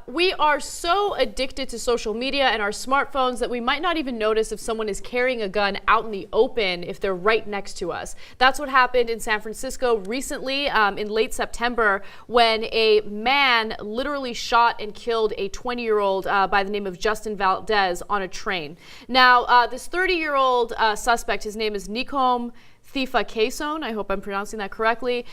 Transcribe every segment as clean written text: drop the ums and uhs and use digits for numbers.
we are so addicted to social media and our smartphones that we might not even notice if someone is carrying a gun out in the open if they're right next to us. That's what happened in San Francisco recently in late September when a man literally shot and killed a 20-year-old by the name of Justin Valdez on a train. Now, this 30-year-old suspect, his name is Nicom Thifa, I hope I'm pronouncing that correctly.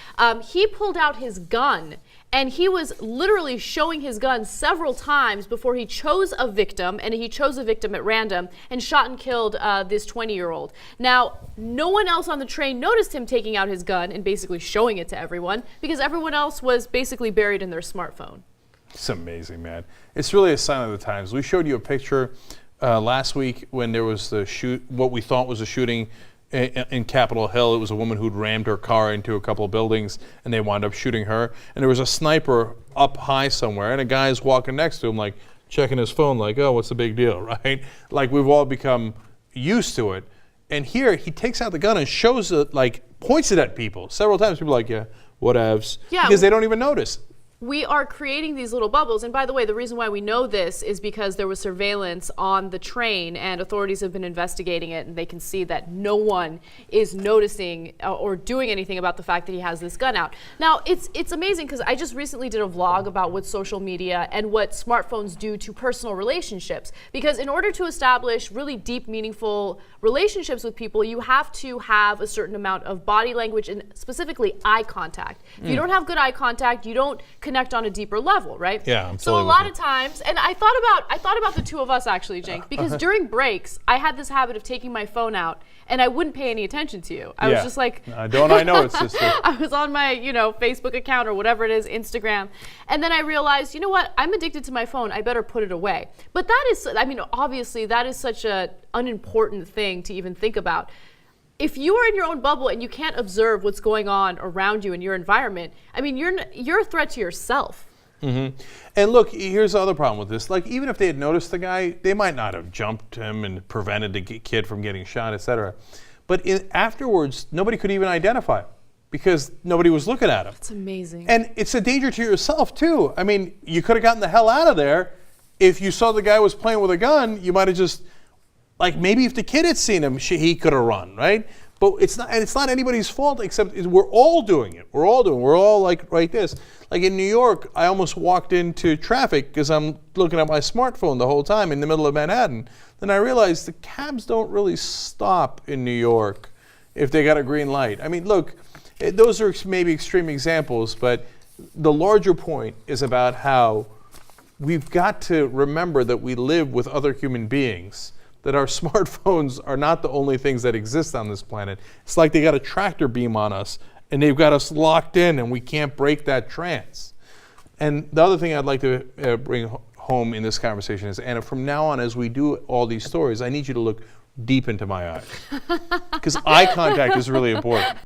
He pulled out his gun and he was literally showing his gun several times before he chose a victim, and he chose a victim at random and shot and killed this 20-year-old. Now, no one else on the train noticed him taking out his gun and basically showing it to everyone because everyone else was basically buried in their smartphone. It's amazing, man. It's really a sign of the times. We showed you a picture last week when there was what we thought was a shooting in Capitol Hill. It was a woman who'd rammed her car into a couple of buildings and they wound up shooting her. And there was a sniper up high somewhere and a guy's walking next to him like checking his phone like, oh, what's the big deal, right? Like we've all become used to it. And here he takes out the gun and shows it, like points it at people. Several times people are like, yeah, whatevs. Yeah, because they don't even notice. We are creating these little bubbles. And by the way, the reason why we know this is because there was surveillance on the train and authorities have been investigating it, and they can see that no one is noticing or doing anything about the fact that he has this gun out. Now, it's amazing because I just recently did a vlog about what social media and what smartphones do to personal relationships. Because in order to establish really deep, meaningful relationships with people, you have to have a certain amount of body language and specifically eye contact. If you don't have good eye contact, you don't connect on a deeper level, right? Yeah. So a lot of times, and I thought about the two of us actually, Jake, because during breaks, I had this habit of taking my phone out and I wouldn't pay any attention to you. I was just like, don't I know it, sister? I was on my, Facebook account or whatever it is, Instagram. And then I realized, you know what? I'm addicted to my phone. I better put it away. But that is, obviously that is such an unimportant thing to even think about. If you are in your own bubble and you can't observe what's going on around you in your environment, you're a threat to yourself. Mm-hmm. And look, here's the other problem with this. Like, even if they had noticed the guy, they might not have jumped him and prevented the kid from getting shot, etc. But afterwards, nobody could even identify him because nobody was looking at him. That's amazing. And it's a danger to yourself, too. I mean, you could have gotten the hell out of there. If you saw the guy was playing with a gun, you might have just... Like maybe if the kid had seen him, he could have run, right? But it's not anybody's fault except we're all doing it. We're all like this. Like in New York, I almost walked into traffic because I'm looking at my smartphone the whole time in the middle of Manhattan. Then I realized the cabs don't really stop in New York if they got a green light. I mean, look, those are maybe extreme examples, but the larger point is about how we've got to remember that we live with other human beings, that our smartphones are not the only things that exist on this planet. It's like they got a tractor beam on us and they've got us locked in and we can't break that trance. And the other thing I'd like to bring home in this conversation is, Anna, from now on as we do all these stories, I need you to look deep into my eyes because eye contact is really important.